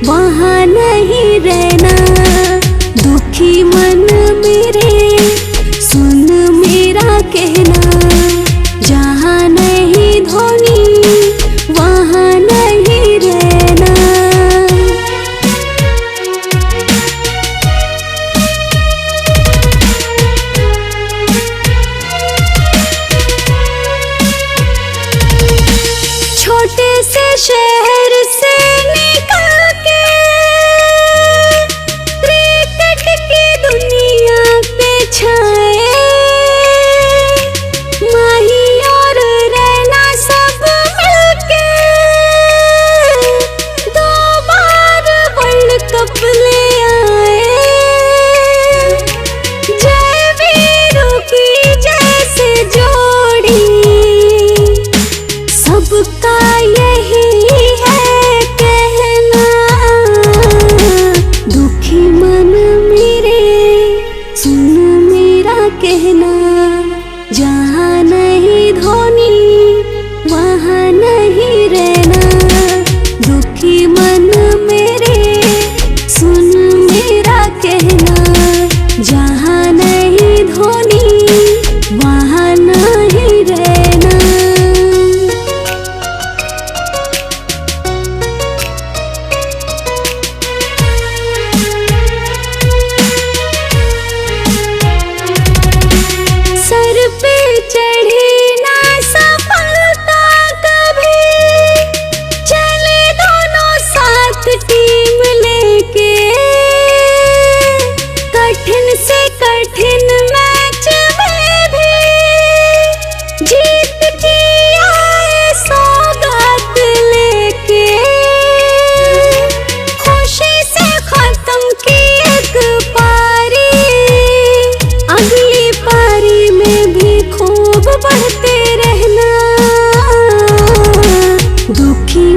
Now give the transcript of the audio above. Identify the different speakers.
Speaker 1: वहाँ नहीं रहना। दुखी मन मेरे सुन मेरा कहना, जहाँ नहीं धोनी वहाँ नहीं रहना। छोटे से शहर से निकल के क्रिकेट की दुनिया पे छाए, माही और रैना सब मिलके 2 बार वर्ल्ड कप ले आए। जय वीरों की जैसे जोड़ी सबका यही है कहना। दुखी मन मेरे सुन मेरा कहना, जहाँ नहीं धोनी वहाँ नहीं रहना। दुखी मन मेरे सुन मेरा कहना, जहाँ नहीं धोनी वहाँ नहीं रहना। सर पे चढ़ी ना सफलता कभी, चले दोनों साथ टीम लेके। कठिन से कठिन मैच में भी जीत की आए सौगात लेके। खुशी से खत्म की एक पारी, अगली पारी में भी खूब बढ़ते रहना। दुखी